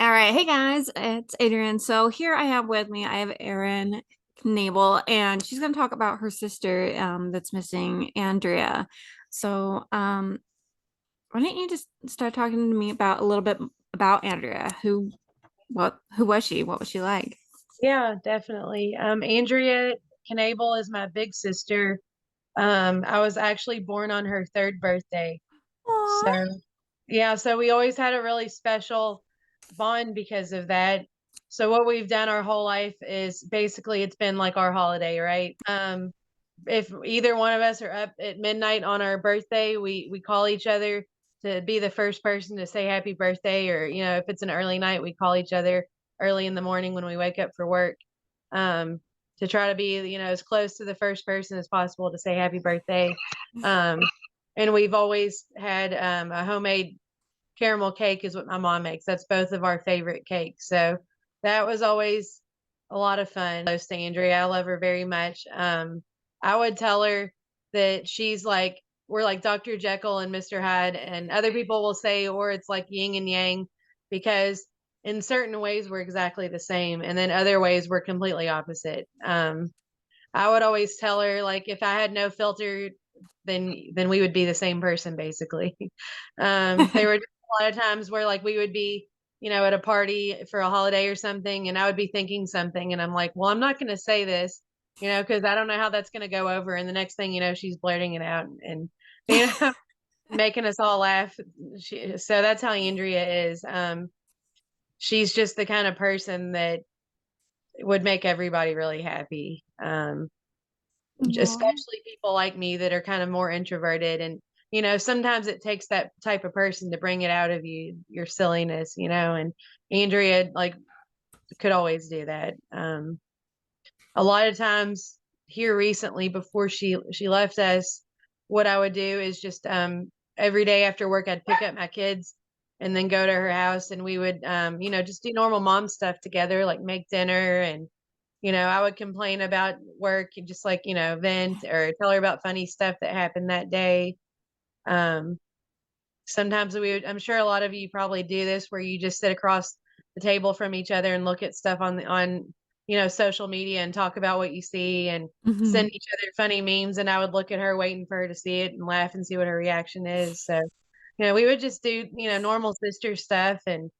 All right, hey guys, it's Adrian. So here I have with me, I have Erin Knable, and she's going to talk about her sister that's missing, Andrea. So why don't you just start talking to me about a little bit about Andrea? Who was she? What was she like? Yeah, definitely. Andrea Knable is my big sister. I was actually born on her third birthday. So, Aw. yeah, so we always had a really special bond because of that. So what we've done our whole life is basically it's been like our holiday, right? If either one of us are up at midnight on our birthday, we call each other to be the first person to say happy birthday, or if it's an early night, we call each other early in the morning when we wake up for work, um, to try to be as close to the first person as possible to say happy birthday. Um, and we've always had a homemade caramel cake is what my mom makes. That's both of our favorite cakes. So that was always a lot of fun. Close to Andrea. I love her very much. I would tell her that she's like, we're like Dr. Jekyll and Mr. Hyde, and other people will say, or it's like yin and yang, because in certain ways we're exactly the same, and then other ways we're completely opposite. I would always tell her, like, if I had no filter, then we would be the same person basically. There were a lot of times where like we would be, at a party for a holiday or something, and I would be thinking something, and I'm like, well, I'm not going to say this, because I don't know how that's going to go over. And the next thing you know, she's blurting it out and you know, making us all laugh. So that's how Andrea is. She's just the kind of person that would make everybody really happy. Aw. Especially people like me that are kind of more introverted, and sometimes it takes that type of person to bring it out of you, your silliness, and Andrea like could always do that. A lot of times here recently, before she left us, what I would do is just every day after work I'd pick up my kids and then go to her house, and we would just do normal mom stuff together, like make dinner. And I would complain about work and just like, vent or tell her about funny stuff that happened that day. Um, Sometimes I'm sure a lot of you probably do this, where you just sit across the table from each other and look at stuff on social media and talk about what you see and Mhm. send each other funny memes. And I would look at her waiting for her to see it and laugh and see what her reaction is. So, we would just do, normal sister stuff, and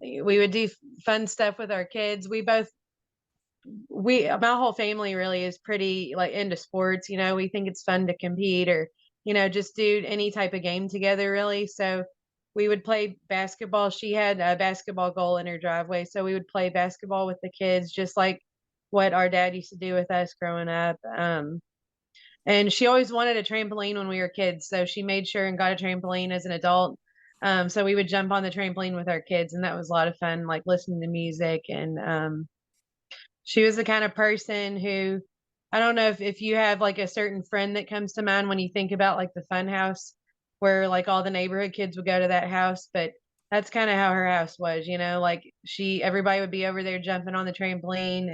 we would do fun stuff with our kids. My whole family really is pretty like into sports. We think it's fun to compete, or just do any type of game together, really. So we would play basketball. She had a basketball goal in her driveway, so we would play basketball with the kids, just like what our dad used to do with us growing up. And she always wanted a trampoline when we were kids, so she made sure and got a trampoline as an adult. So we would jump on the trampoline with our kids, and that was a lot of fun, like listening to music. And she was the kind of person who, I don't know if you have like a certain friend that comes to mind when you think about like the fun house, where like all the neighborhood kids would go to that house. But that's kind of how her house was, like everybody would be over there jumping on the trampoline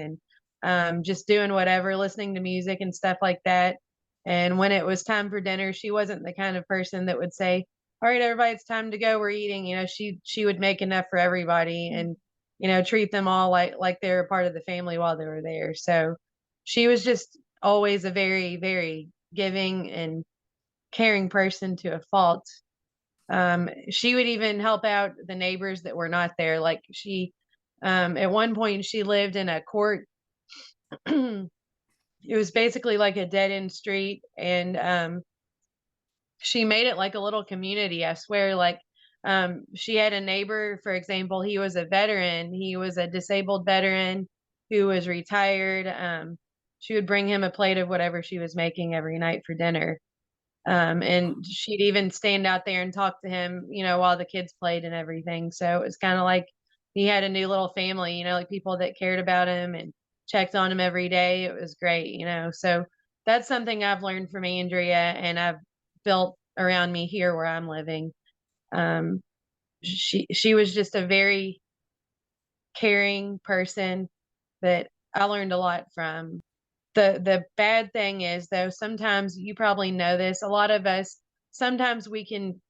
and just doing whatever, listening to music and stuff like that. And when it was time for dinner, she wasn't the kind of person that would say, all right, everybody, it's time to go, we're eating. She would make enough for everybody, and treat them all like they were part of the family while they were there. So she was just always a very, very giving and caring person to a fault. She would even help out the neighbors that were not there. Like at one point, she lived in a court. It was basically like a dead end street, and she made it like a little community. I swear, like she had a neighbor, for example, he was a veteran. He was a disabled veteran who was retired. She would bring him a plate of whatever she was making every night for dinner. And she'd even stand out there and talk to him, while the kids played and everything. So it was kind of like he had a new little family, like people that cared about him and checked on him every day. It was great. So that's something I've learned from Andrea, and I've built around me here where I'm living. Um, she was just a very caring person that I learned a lot from. The bad thing is, though, sometimes you probably know this, a lot of us, sometimes we can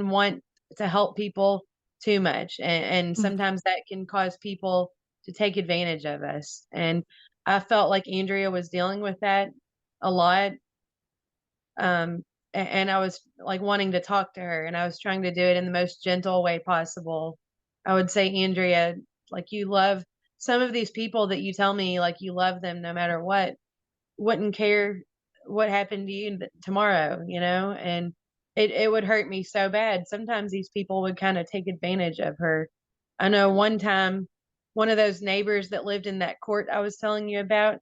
want to help people too much, and Mm. sometimes that can cause people to take advantage of us. And I felt like Andrea was dealing with that a lot. Um, and I was like wanting to talk to her, and I was trying to do it in the most gentle way possible. I would say, Andrea, like, you love some of these people that you tell me, like, you love them no matter what, wouldn't care what happened to you tomorrow, and it would hurt me so bad. Sometimes these people would kind of take advantage of her. I know one time, one of those neighbors that lived in that court I was telling you about,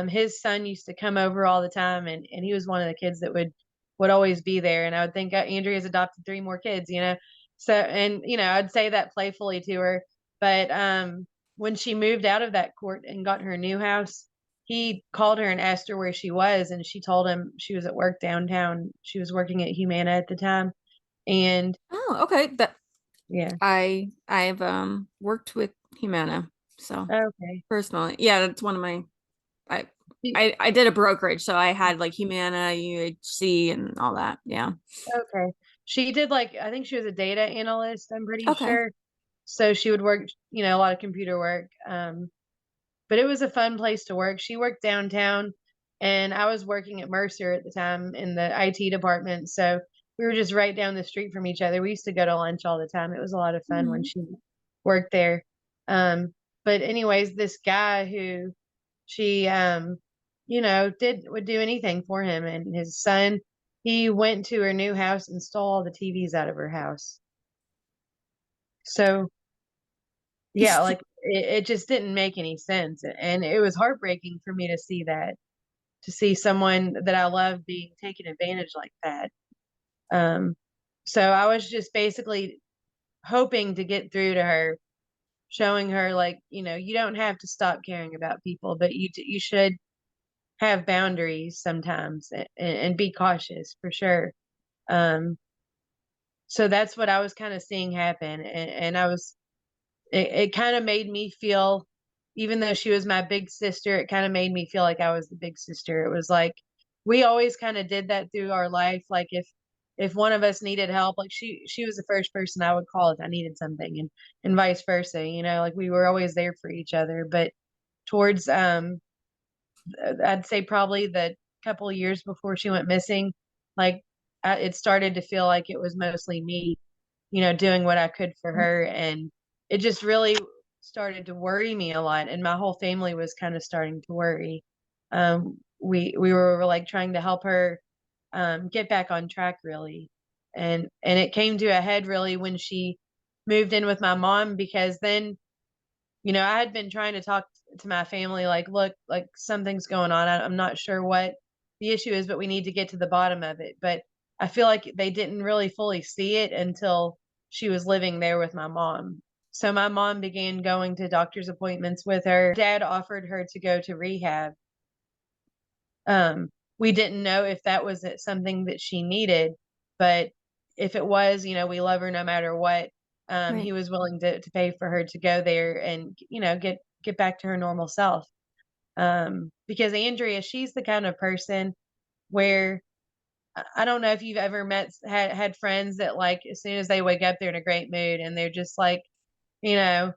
his son used to come over all the time, and he was one of the kids that would always be there. And I would think, Andrea's adopted three more kids. So, and I'd say that playfully to her. But when she moved out of that court and got her new house, he called her and asked her where she was, and she told him she was at work downtown. She was working at Humana at the time. And Oh, okay. That yeah. I've worked with Humana, so Okay. personally, yeah, that's one of my I I did a brokerage, so I had like Humana, UHC, and all that. Yeah. Okay. She did, like, I think she was a data analyst, I'm pretty Okay. sure. So she would work, a lot of computer work. But it was a fun place to work. She worked downtown, and I was working at Mercer at the time in the IT department. So we were just right down the street from each other. We used to go to lunch all the time. It was a lot of fun when Mhm. she worked there. But anyways, this guy who she did would do anything for him, and his son, he went to her new house and stole all the TVs out of her house. So yeah, like, it just didn't make any sense, and it was heartbreaking for me to see that, to see someone that I love being taken advantage like that. Um, so I was just basically hoping to get through to her, showing her, like, you don't have to stop caring about people, but you should have boundaries sometimes, and be cautious for sure. Um, so that's what I was kind of seeing happen, and it kind of made me feel, even though she was my big sister, it kind of made me feel like I was the big sister. It was like we always kind of did that through our life. Like, if one of us needed help, like, she was the first person I would call if I needed something, and vice versa. Like, we were always there for each other. But towards I'd say probably the couple of years before she went missing, like, it started to feel like it was mostly me, doing what I could for her. And it just really started to worry me a lot. And my whole family was kind of starting to worry. We were like trying to help her get back on track, really. And it came to a head really when she moved in with my mom, because then, I had been trying to talk to my family, like, look, like, something's going on. I'm not sure what the issue is, but we need to get to the bottom of it. But I feel like they didn't really fully see it until she was living there with my mom. So my mom began going to doctor's appointments with her. Dad offered her to go to rehab. Um, we didn't know if that was something that she needed, but if it was, we love her no matter what. Right. He was willing to pay for her to go there and, get back to her normal self. Because Andrea, she's the kind of person where I don't know if you've ever had friends that, like, as soon as they wake up, they're in a great mood, and they're just like, you know,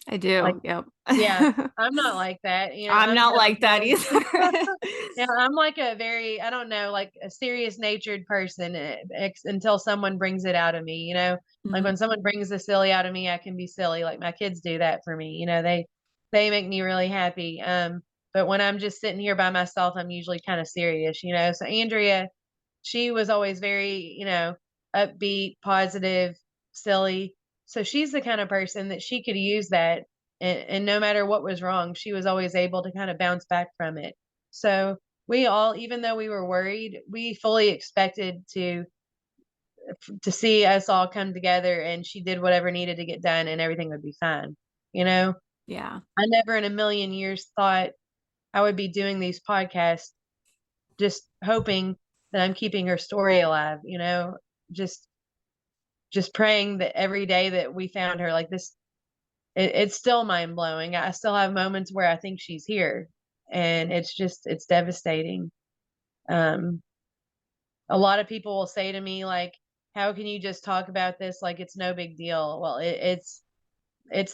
I like, do. Yep. yeah, I'm not like that. I'm I'm not like that judgmental. either. Yeah, I'm like a very, I don't know, like a serious natured person, until someone brings it out of me, like, Mhm. when someone brings the silly out of me, I can be silly. Like, my kids do that for me. They make me really happy. But when I'm just sitting here by myself, I'm usually kind of serious. So Andrea, she was always very, upbeat, positive, silly. So she's the kind of person that she could use that, and no matter what was wrong, she was always able to kind of bounce back from it. So we all, even though we were worried, we fully expected to see us all come together, and she did whatever needed to get done, and everything would be fine. You know, Yeah. I never in a million years thought I would be doing these podcasts, just hoping that I'm keeping her story alive, just just praying that every day that we found her, like, this, it's still mind blowing. I still have moments where I think she's here, and it's devastating. Um, a lot of people will say to me, like, how can you just talk about this like it's no big deal? Well, it's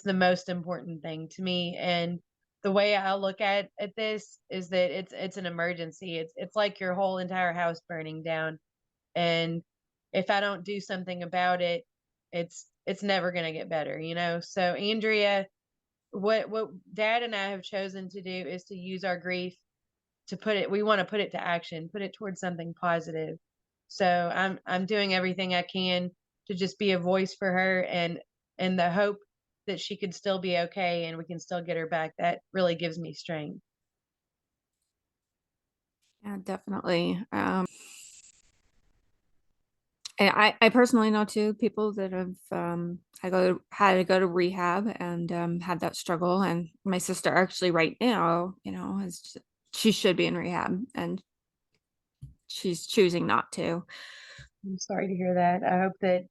the most important thing to me, and the way I look at this is that it's an emergency. It's like your whole entire house burning down, and if I don't do something about it, it's never going to get better, you know? So Andrea, what dad and I have chosen to do is to use our grief to put it we want to put it to action, put it towards something positive. So I'm doing everything I can to just be a voice for her, and the hope that she could still be okay and we can still get her back. That really gives me strength. Yeah, definitely. And I personally know too people that have had to go to rehab and had that struggle. And my sister actually right now, she should be in rehab and she's choosing not to. I'm sorry to hear that. I hope that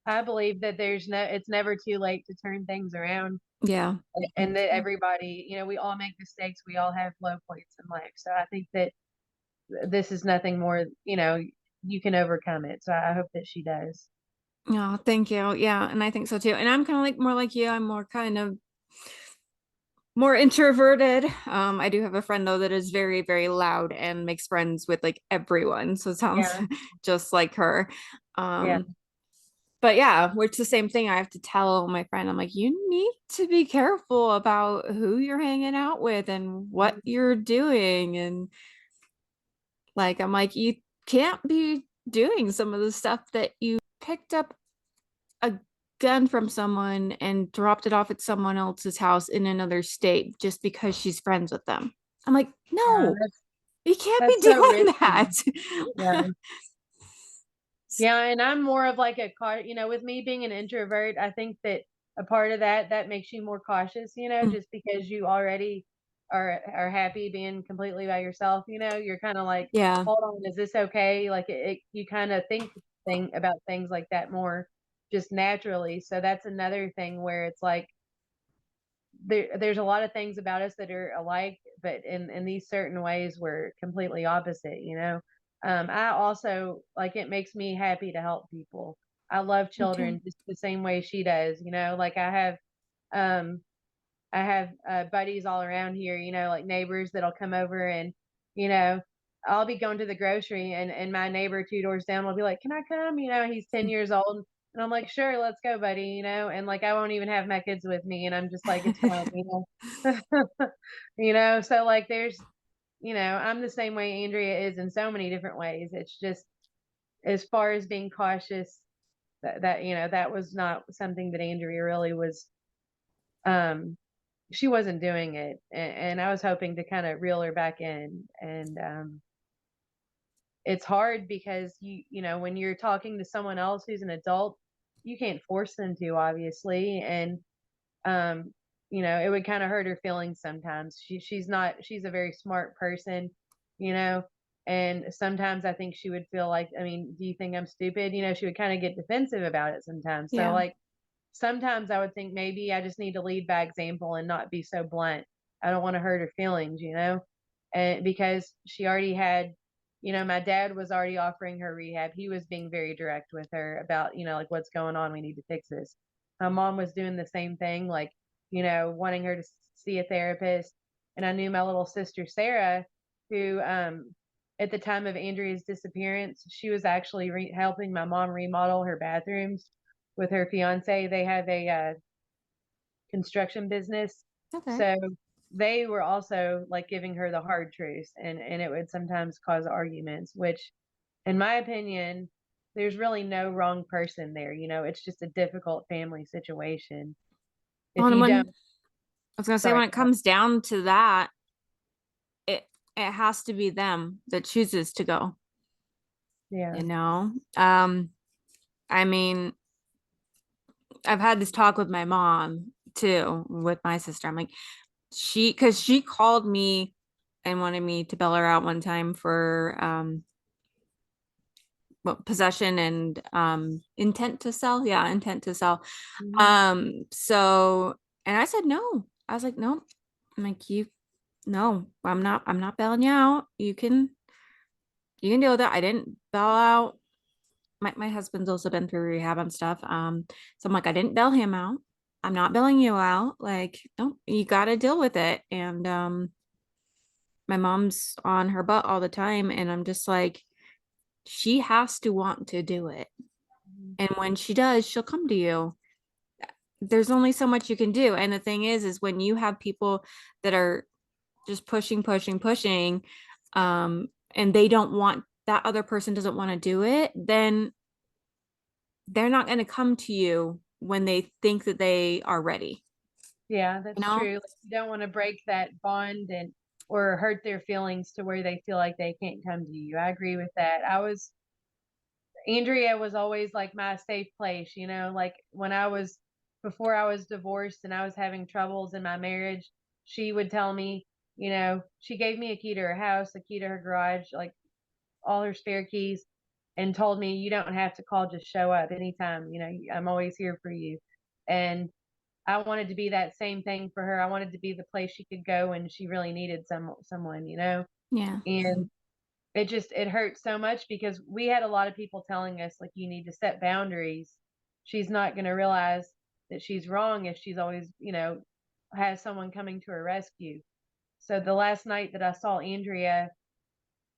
I believe that it's never too late to turn things around, Yeah. and that everybody, we all make mistakes, we all have low points in life. So I think that this is nothing more, you can overcome it. So I hope that she does. Yeah, thank you. Yeah, and I think so too. And I'm kind of like more like you. I'm more kind of more introverted. I do have a friend though that is very, very loud and makes friends with like everyone. So it sounds Yeah. just like her. Yeah. Um, but yeah, which the same thing I have to tell my friend. I'm like, you need to be careful about who you're hanging out with and what Mhm. you're doing. And like, I'm like, you can't be doing some of the stuff that you picked up a gun from someone and dropped it off at someone else's house in another state just because she's friends with them. I'm like, Yeah, no, you can't be that's so doing risky. that. Yeah. Yeah, and I'm more of like with me being an introvert, I think that a part of that makes you more cautious, just because you already are happy being completely by yourself, you're kind of like, Yeah. hold on, is this okay? Like you kind of think about things like that more just naturally. So that's another thing where it's like there's a lot of things about us that are alike, but in these certain ways we're completely opposite. I also like it makes me happy to help people. I love Me too. children just the same way she does. Like um I have buddies all around here, like neighbors that'll come over, and you know, I'll be going to the grocery, and my neighbor two doors down will be like, "Can I come?" He's 10 years old, and I'm like, "Sure, let's go, buddy." And like I won't even have my kids with me, and I'm just like, "It's fine." So like I'm the same way Andrea is in so many different ways. It's just as far as being cautious, that was not something that Andrea really was um she wasn't doing it, and I was hoping to kind of reel her back in. And it's hard because when you're talking to someone else who's an adult, you can't force them to, obviously. And um it would kind of hurt her feelings sometimes. She's a very smart person, you know and sometimes I think she would feel like, I mean, do you think I'm stupid? She would kind of get defensive about it sometimes. So Yeah. like sometimes I would think maybe I just need to lead by example and not be so blunt. I don't want to hurt her feelings. And because she already had, my dad was already offering her rehab. He was being very direct with her about, like, what's going on. We need to fix this. My mom was doing the same thing, like, wanting her to see a therapist. And I knew my little sister, Sarah, who, at the time of Andrea's disappearance, she was actually helping my mom remodel her bathrooms with her fiance. They have a construction business, Okay. so they were also like giving her the hard truths, and it would sometimes cause arguments. Which, in my opinion, there's really no wrong person there. It's just a difficult family situation. If And you when don't, I was gonna say sorry, when it comes down to that, it it has to be them that chooses to go, yeah, you know? I mean, I've had this talk with my mom too, with my sister. I'm like, because she called me and wanted me to bail her out one time for possession and intent to sell. Yeah, intent to sell. hmm So and I said no. I was like, nope. I'm like, no, I'm not bailing you out. You can deal with it. I didn't bail out my husband's also been through rehab and stuff. So I'm like, I didn't bail him out. I'm not bailing you out. Like, no, you got to deal with it. And my mom's on her butt all the time, and I'm just like, she has to want to do it. Mhm. And when she does, she'll come to you. There's only so much you can do. And the thing is when you have people that are just pushing, pushing, pushing, and they don't want that other person doesn't want to do it, then they're not going to come to you when they think that they are ready, Yeah, you that's know? true. Like, you don't want to break that bond and or hurt their feelings to where they feel like they can't come to you. I agree with that. Andrea was always like my safe place, like when I was before I was divorced and I was having troubles in my marriage, she would tell me, she gave me a key to her house, a key to her garage, like all her spare keys, and told me, you don't have to call, just show up anytime, I'm always here for you. And I wanted to be that same thing for her. I wanted to be the place she could go when she really needed someone. Yeah. And it hurt so much because we had a lot of people telling us like you need to set boundaries. She's not going to realize that she's wrong if she's always, has someone coming to her rescue. So the last night that I saw Andrea,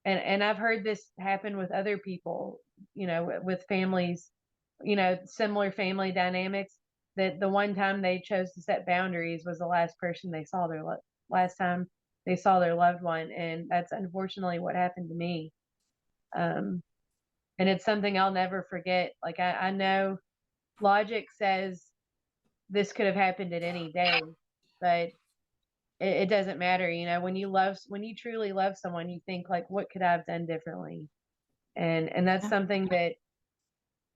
and I've heard this happen with other people, with families, similar family dynamics, that the one time they chose to set boundaries was the last person they saw last time they saw their loved one, and that's unfortunately what happened to me. Um, and it's something I'll never forget. Like I know logic says this could have happened at any day, but it doesn't matter. When you truly love someone, you think like, what could I have done differently? And that's Yeah. something that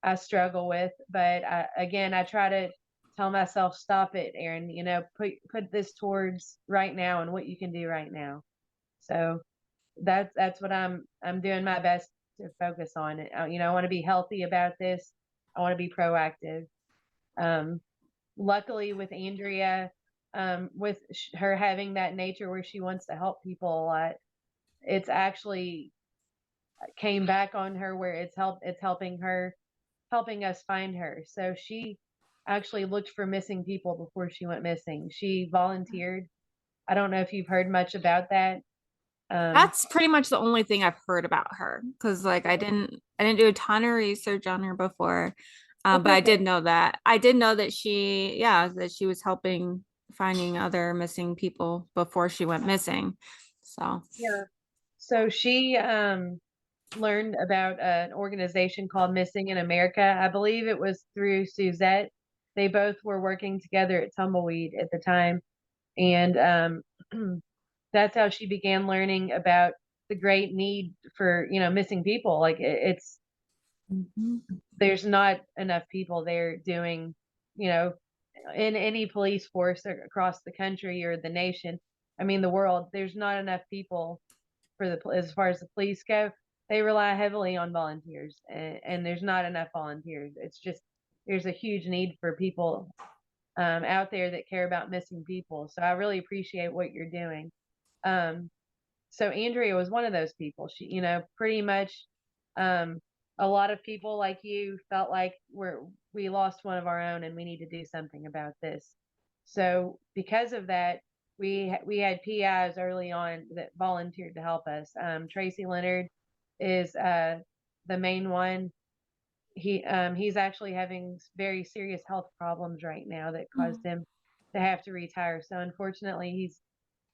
I struggle with. But again, I try to tell myself, stop it, Erin. Put this towards right now and what you can do right now. So that's what I'm doing my best to focus on. I want to be healthy about this. I want to be proactive. Um, Luckily with Andrea, with her having that nature where she wants to help people a lot, it's actually came back on her where it's helping us find her. So she actually looked for missing people before she went missing. She volunteered. I don't know if you've heard much about that. Um, That's pretty much the only thing I've heard about her because like I didn't do a ton of research on her before. that's But I okay. did know that. I did know that she was helping finding other missing people before she went missing. So, Yeah. So she learned about an organization called Missing in America. I believe it was through Suzette. They both were working together at Tumbleweed at the time. And that's how she began learning about the great need for, missing people. Like it's, mhm. there's not enough people there doing, you know, in any police force across the country or the nation. I mean, the world, there's not enough people for as far as the police go. They rely heavily on volunteers, and there's not enough volunteers. It's just there's a huge need for people out there that care about missing people. So I really appreciate what you're doing. Um, so Andrea was one of those people. She, pretty much um, a lot of people like you felt like we lost one of our own and we need to do something about this. So because of that, we had PIs early on that volunteered to help us. Tracy Leonard is the main one. He's actually having very serious health problems right now that caused Mm. him to have to retire. So unfortunately, he's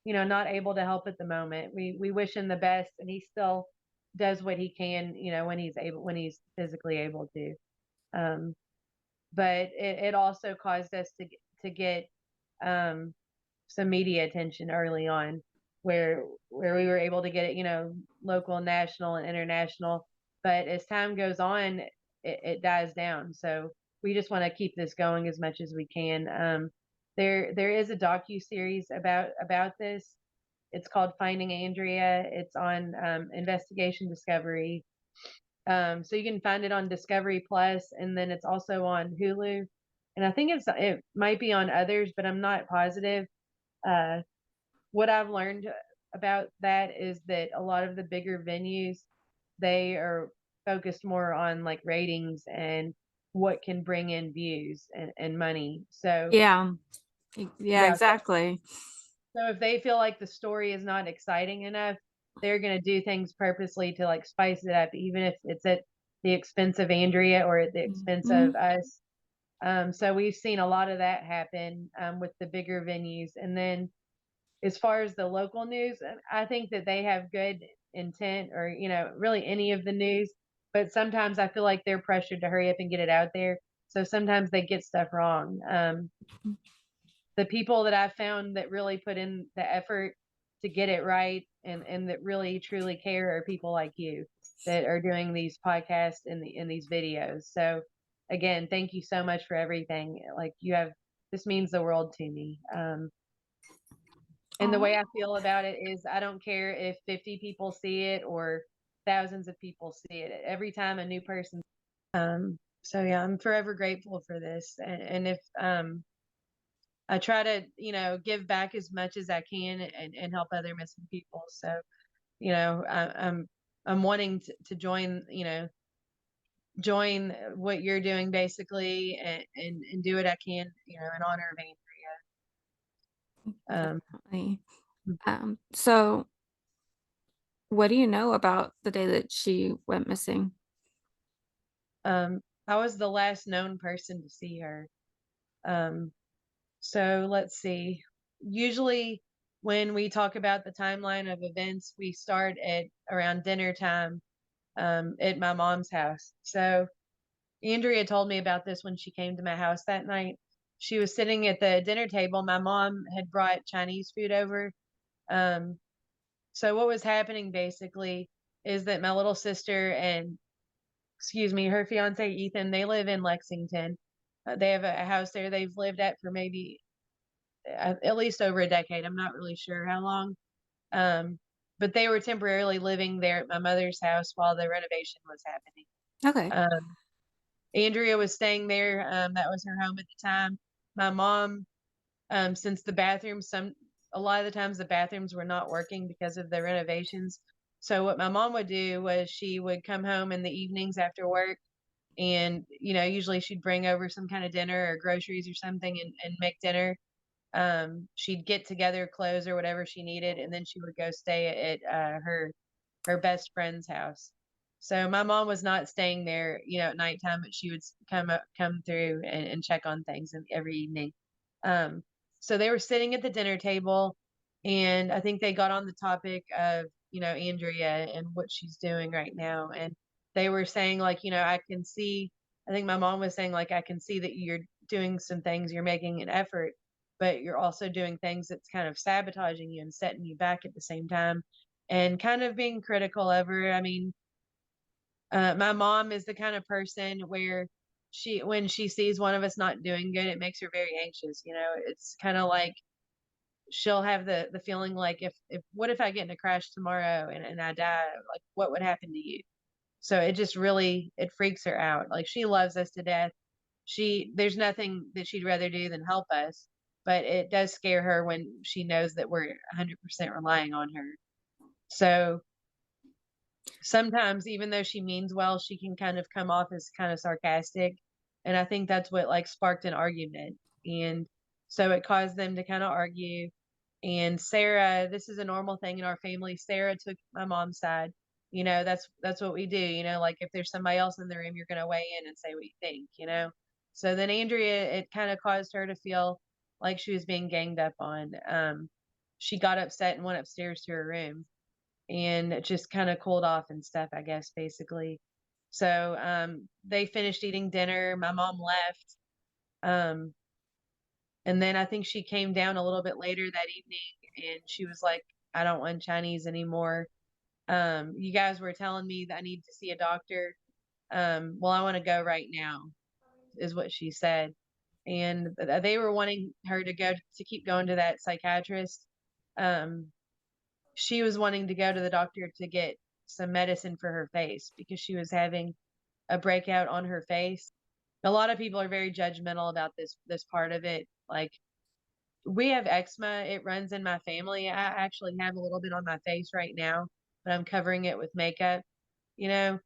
not able to help at the moment. We wish him the best, and he still does what he can, when he's physically able to. Um, but it also caused us to get um, some media attention early on, where we were able to get it, local, national, and international. But as time goes on, it dies down. So we just want to keep this going as much as we can. There is a docu series about this. It's called Finding Andrea. It's on Investigation Discovery. So you can find it on Discovery Plus, and then it's also on Hulu. And I think it might be on others, but I'm not positive. Uh, what I've learned about that is that a lot of the bigger venues, they are focused more on like ratings and what can bring in views and money. So Yeah. Yeah, yeah, exactly. so if they feel like the story is not exciting enough, they're gonna do things purposely to like spice it up, even if it's at the expense of Andrea or at the expense Mhm. of us. So we've seen a lot of that happen with the bigger venues. And then as far as the local news, I think that they have good intent, or really any of the news, but sometimes I feel like they're pressured to hurry up and get it out there. So sometimes they get stuff wrong. The people that I've found that really put in the effort to get it right and that really truly care are people like you that are doing these podcasts and these videos. So again, thank you so much for everything. Like this means the world to me. And the way Oh, I feel about it is I don't care if 50 people see it or thousands of people see it. Every time a new person. So yeah, I'm forever grateful for this. And if I try to, give back as much as I can and help other missing people. So, I'm wanting to join, join what you're doing basically and do what I can, in honor of Andrea. definitely. So what do you know about the day that she went missing? I was the last known person to see her. Um, so let's see. Usually when we talk about the timeline of events, we start at around dinner time at my mom's house. So Andrea told me about this when she came to my house that night. She was sitting at the dinner table. My mom had brought Chinese food over. Um, so what was happening basically is that my little sister and, excuse me, her fiance Ethan, they live in Lexington. They have a house there they've lived at for maybe at least over a decade. I'm not really sure how long. Um, but they were temporarily living there at my mother's house while the renovation was happening. Okay. Um, Andrea was staying there. That was her home at the time. My mom, since the bathrooms, a lot of the times the bathrooms were not working because of the renovations. So what my mom would do was she would come home in the evenings after work, and usually she'd bring over some kind of dinner or groceries or something and make dinner. She'd get together clothes or whatever she needed, and then she would go stay at her best friend's house. So my mom was not staying there, at nighttime, but she would come through and check on things every evening. Um, so they were sitting at the dinner table, and I think they got on the topic of, Andrea and what she's doing right now. And they were saying like, I can see, I think my mom was saying like, I can see that you're doing some things, you're making an effort, but you're also doing things that's kind of sabotaging you and setting you back at the same time and kind of being critical of her. I mean, my mom is the kind of person where when she sees one of us not doing good, it makes her very anxious. It's kind of like she'll have the feeling like if what if I get in a crash tomorrow and I die? Like, what would happen to you? So it just really it freaks her out. Like she loves us to death. There's nothing that she'd rather do than help us, but it does scare her when she knows that we're 100% relying on her. So sometimes even though she means well, she can kind of come off as kind of sarcastic. And I think that's what like sparked an argument. And so it caused them to kind of argue. And Sarah, this is a normal thing in our family. Sarah took my mom's side. That's what we do. Like if there's somebody else in the room, you're gonna weigh in and say what you think. So then Andrea, it kind of caused her to feel like she was being ganged up on. She got upset and went upstairs to her room and just kind of cooled off and stuff, I guess, basically. So they finished eating dinner. My mom left. Um, and then I think she came down a little bit later that evening and she was like, I don't want Chinese anymore. You guys were telling me that I need to see a doctor. Well, I want to go right now, is what she said. And they were wanting her to keep going to that psychiatrist. Um, she was wanting to go to the doctor to get some medicine for her face because she was having a breakout on her face. A lot of people are very judgmental about this part of it. Like we have eczema, it runs in my family. I actually have a little bit on my face right now, but I'm covering it with makeup, you know.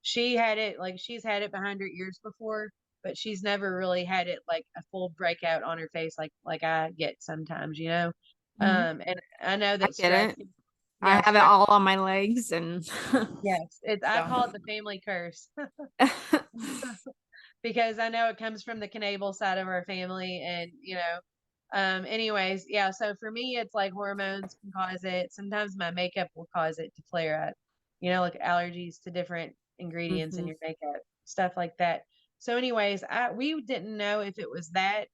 she had it like she's had it behind her ears before, but she's never really had it like a full breakout on her face like I get sometimes, you know. Mhm. And I know I that get stress, it. I yeah, have it stress, all on my legs and yes, it's I so call it the family curse because I know it comes from the Knable side of our family, and anyways, yeah. So for me, it's like hormones can cause it. Sometimes my makeup will cause it to flare up, like allergies to different ingredients in Mhm. your makeup, stuff like that. So, anyways, we didn't know if it was that.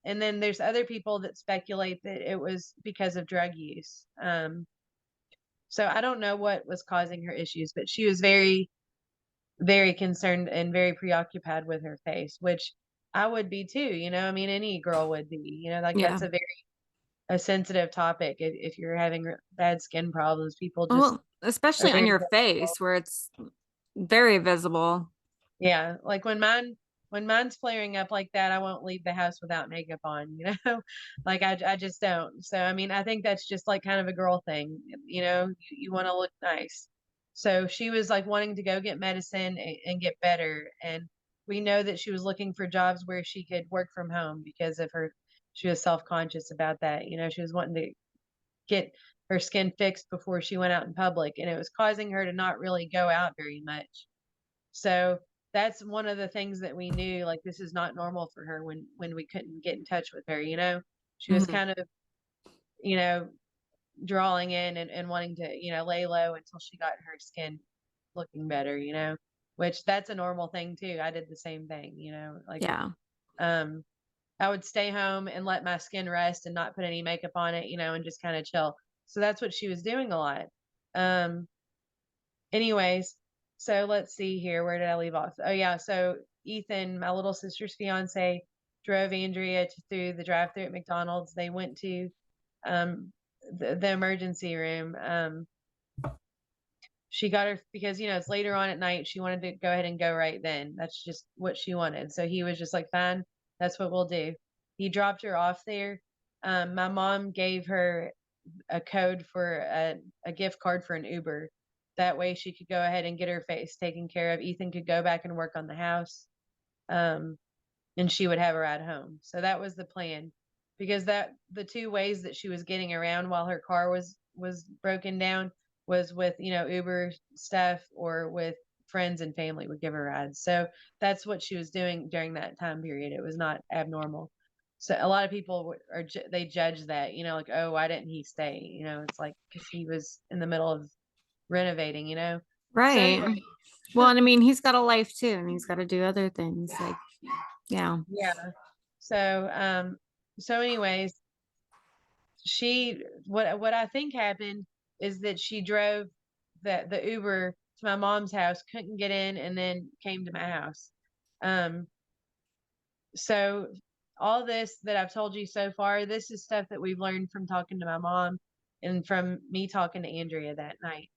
And then there's other people that speculate that it was because of drug use. So I don't know what was causing her issues, but she was very, very concerned and very preoccupied with her face, which I would be too. I mean, any girl would be. Like Yeah. that's a sensitive topic. If you're having bad skin problems, people just Well, are especially on very your judgmental. face where it's very visible. Yeah, like when mine's flaring up like that, I won't leave the house without makeup on, you know? Like I just don't. So I mean, I think that's just like kind of a girl thing, you want to look nice. So she was like wanting to go get medicine and get better, and we know that she was looking for jobs where she could work from home because of her she was self-conscious about that. She was wanting to get her skin fixed before she went out in public, and it was causing her to not really go out very much. So that's one of the things that we knew, like this is not normal for her when we couldn't get in touch with her. She was Mhm. kind of, you know, drawing in and wanting to, lay low until she got her skin looking better, which that's a normal thing too. I did the same thing, like Yeah. um I would stay home and let my skin rest and not put any makeup on it, and just kind of chill. So that's what she was doing a lot. Um Anyways, so let's see here. Where did I leave off? Oh yeah, so Ethan, my little sister's fiance, drove Andrea through the drive-through at McDonald's. They went to um the emergency room. She got her because it's later on at night. She wanted to go ahead and go right then. That's just what she wanted. So he was just like, "Fine, that's what we'll do." He dropped her off there. My mom gave her a code for a gift card for an Uber. That way she could go ahead and get her face taken care of. Ethan could go back and work on the house. Um, and she would have her ride home. So that was the plan. Because that the two ways that she was getting around while her car was broken down was with, Uber stuff or with friends and family would give her rides. So that's what she was doing during that time period. It was not abnormal. So a lot of people they judge that, like, oh, why didn't he stay? It's like because he was in the middle of renovating. So Right. anyway, Well, and I mean, he's got a life too, and he's got to do other things. Like, yeah. yeah. So anyways, what I think happened is that she drove the Uber to my mom's house, couldn't get in, and then came to my house. Um, so all this that I've told you so far, this is stuff that we've learned from talking to my mom and from me talking to Andrea that night.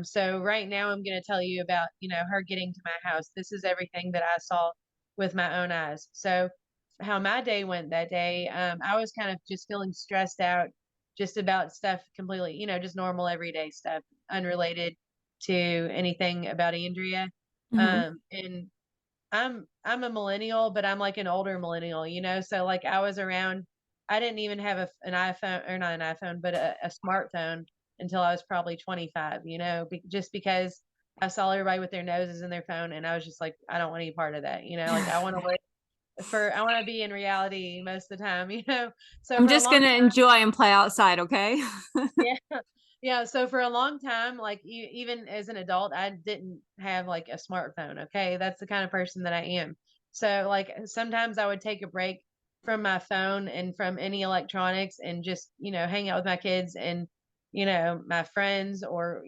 So right now I'm going to tell you about, her getting to my house. This is everything that I saw with my own eyes. So how my day went that day, I was kind of just feeling stressed out just about stuff completely, just normal everyday stuff unrelated to anything about Andrea. Hmm. And I'm a millennial, but I'm like an older millennial. So like I was around I didn't even have an iPhone, or not an iPhone, but a smartphone until I was probably 25, just because I saw everybody with their noses in their phone and I was just like, I don't want any part of that, like I want to be in reality most of the time. So I'm for a just long gonna enjoy and play outside, okay? yeah. Yeah, so for a long time, like even as an adult, I didn't have like a smartphone, okay? That's the kind of person that I am. So like sometimes I would take a break from my phone and from any electronics and just, hang out with my kids and, my friends or,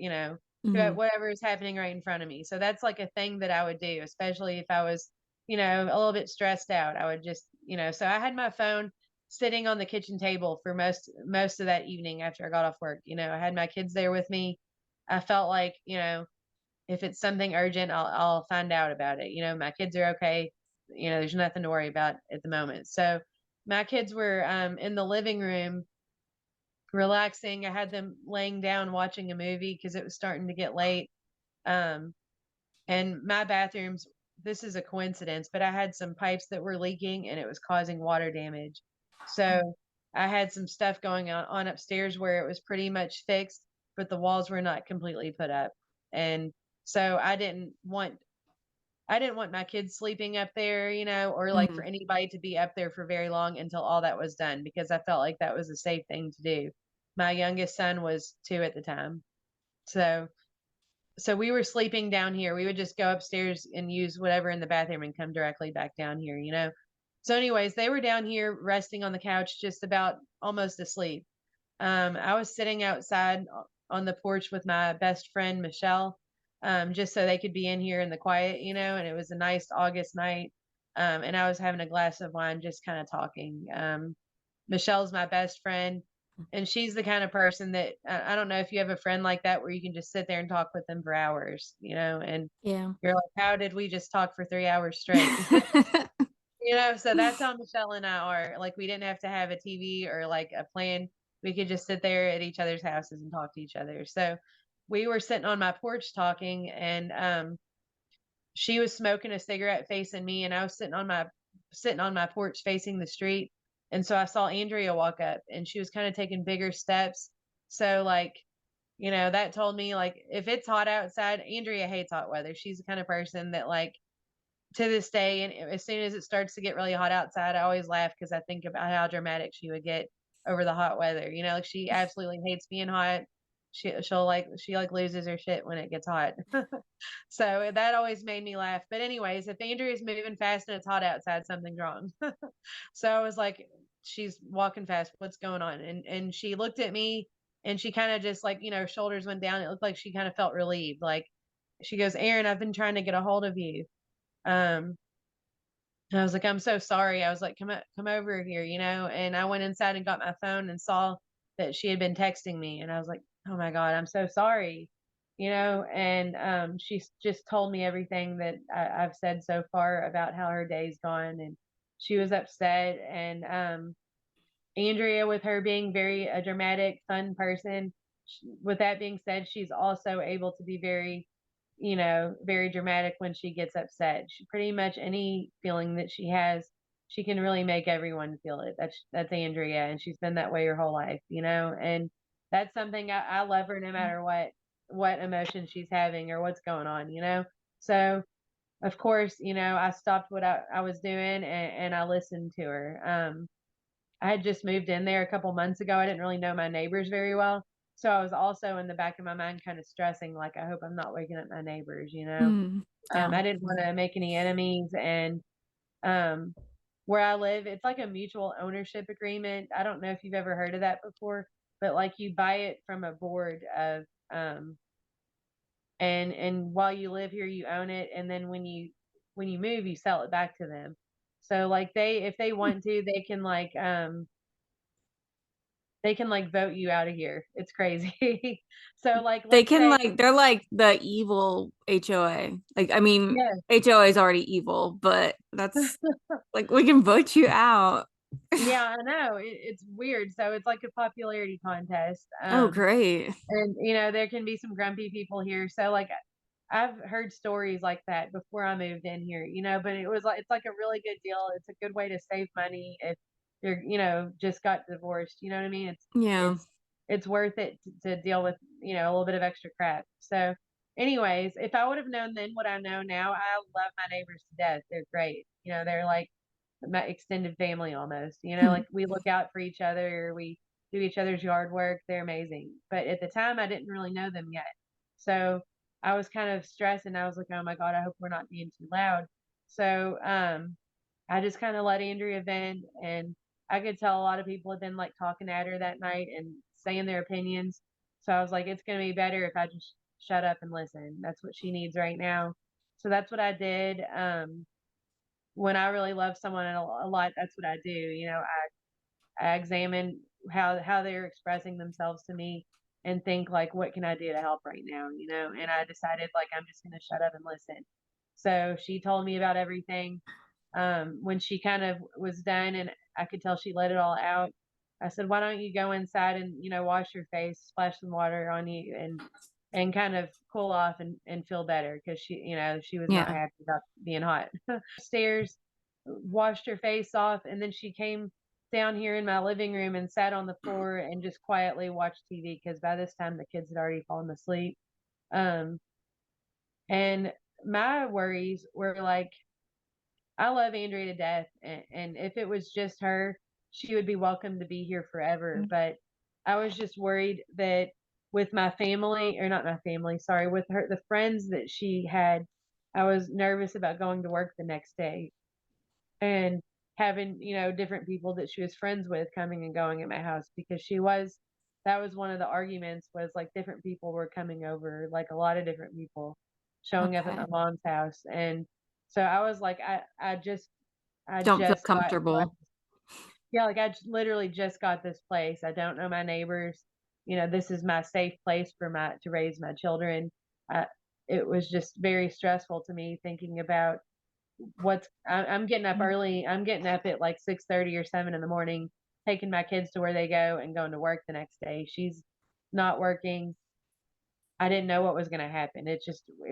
Hmm. whatever is happening right in front of me. So that's like a thing that I would do, especially if I was, a little bit stressed out. I would just, so I had my phone sitting on the kitchen table for most of that evening after I got off work. I had my kids there with me. I felt like, if it's something urgent, I'll find out about it. My kids are okay. There's nothing to worry about at the moment. So my kids were in the living room relaxing. I had them laying down watching a movie because it was starting to get late. Um, And my bathrooms, this is a coincidence, but I had some pipes that were leaking and it was causing water damage. Oh. So I had some stuff going on upstairs where it was pretty much fixed, but the walls were not completely put up. And so I didn't want my kids sleeping up there, or like for Mhm. anybody to be up there for very long until all that was done because I felt like that was a safe thing to do. My youngest son was 2 at the time. So we were sleeping down here. We would just go upstairs and use whatever in the bathroom and come directly back down here. So anyways, they were down here resting on the couch just about almost asleep. I was sitting outside on the porch with my best friend Michelle, just so they could be in here in the quiet, and it was a nice August night. And I was having a glass of wine, just kind of talking. Michelle's my best friend, and she's the kind of person that I don't know if you have a friend like that where you can just sit there and talk with them for hours, and Yeah. you're like, how did we just talk for 3 hours straight? So that's how Michelle and I are. Like, we didn't have to have a TV or like a plan. We could just sit there at each other's houses and talk to each other. So we were sitting on my porch talking, and she was smoking a cigarette facing me, and I was sitting on my porch facing the street. And so I saw Andrea walk up, and she was kind of taking bigger steps. So like, that told me like if it's hot outside, Andrea hates hot weather. She's the kind of person that like to this day, and as soon as it starts to get really hot outside, I always laugh because I think about how dramatic she would get over the hot weather. Like she absolutely hates being hot. She loses her shit when it gets hot. So that always made me laugh. But anyways, if Andrea's moving fast and it's hot outside, something's wrong. So I was like, she's walking fast. What's going on? And she looked at me, and she kind of just like, shoulders went down. It looked like she kind of felt relieved. Like she goes, Erin, I've been trying to get a hold of you. Um, and I was like, I'm so sorry. I was like, come over here. And I went inside and got my phone and saw that she had been texting me. And I was like, oh my God, I'm so sorry. And she just told me everything that I've said so far about how her day's gone. And she was upset. And Andrea, with her being very a dramatic, fun person, with that being said, she's also able to be very dramatic when she gets upset. She pretty much any feeling that she has, she can really make everyone feel it. That's Andrea, and she's been that way her whole life. And that's something I love her no matter what emotion she's having or what's going on. So of course, I stopped what I was doing, and I listened to her. I had just moved in there a couple months ago. I didn't really know my neighbors very well. So I was also in the back of my mind kind of stressing, like, I hope I'm not waking up my neighbors. Mm. Yeah. I didn't want to make any enemies. And um, where I live, it's like a mutual ownership agreement. I don't know if you've ever heard of that before, but like you buy it from a board of, and while you live here, you own it. And then when you move, you sell it back to them. So like if they want to, they can vote you out of here. It's crazy. So like They let's can say like they're like the evil HOA. Like I mean, yeah. HOA is already evil, but that's like we can vote you out. Yeah, I know. It's weird. So it's like a popularity contest. Oh, great. And there can be some grumpy people here. So like I've heard stories like that before I moved in here, but it's like a really good deal. It's a good way to save money if you're just got divorced. You know what I mean? It's Yeah. it's it's worth it to deal with a little bit of extra crap. So anyways, if I would have known then what I know now, I love my neighbors to death. They're great. They're like my extended family almost. Like we look out for each other, we do each other's yard work. They're amazing. But at the time I didn't really know them yet. So I was kind of stressed, and I was like, oh my God, I hope we're not being too loud. So I just kind of let Andrea vent, and I could tell a lot of people had been like talking at her that night and saying their opinions. So I was like, it's gonna be better if I just shut up and listen. That's what she needs right now. So that's what I did. When I really love someone a lot, that's what I do. I examine how they're expressing themselves to me and think like, what can I do to help right now? And I decided like I'm just gonna shut up and listen. So she told me about everything. When she kind of was done and I could tell she let it all out, I said, why don't you go inside and wash your face, splash some water on you, and and kind of cool off and feel better because she was not Yeah. happy about being hot. Stairs, washed her face off, and then she came down here in my living room and sat on the floor and just quietly watched TV because by this time the kids had already fallen asleep. Um, and my worries were like, I love Andrea to death, and if it was just her, she would be welcome to be here forever. But I was just worried that with my family, or not my family, sorry, with her, the friends that she had, I was nervous about going to work the next day and having, different people that she was friends with coming and going at my house because that was one of the arguments was like different people were coming over, like a lot of different people showing up at my Okay. mom's house. And so I was like, I Don't feel just got comfortable. yeah, like literally just got this place. I don't know my neighbors. This is my safe place for my to raise my children. Uh, it was just very stressful to me thinking about I'm getting up early. I'm getting up at like 6:30 or 7 in the morning, taking my kids to where they go and going to work the next day. She's not working. I didn't know what was going to happen. It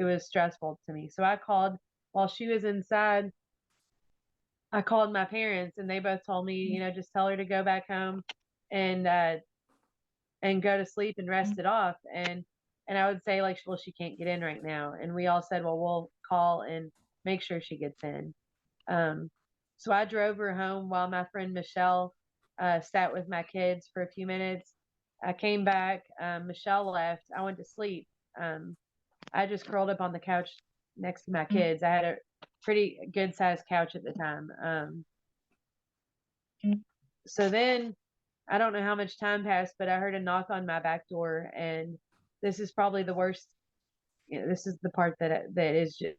was stressful to me. So I called while she was inside. I called my parents and they both told me, just tell her to go back home and go to sleep and rest it off. And I would say like, well, she can't get in right now. And we all said, well, we'll call and make sure she gets in. Um, so I drove her home while my friend Michelle sat with my kids for a few minutes. I came back. Michelle left. I went to sleep. Um, I just curled up on the couch next to my kids. I had a pretty good sized couch at the time. So then I don't know how much time passed, but I heard a knock on my back door, and this is probably the worst. This is the part that is just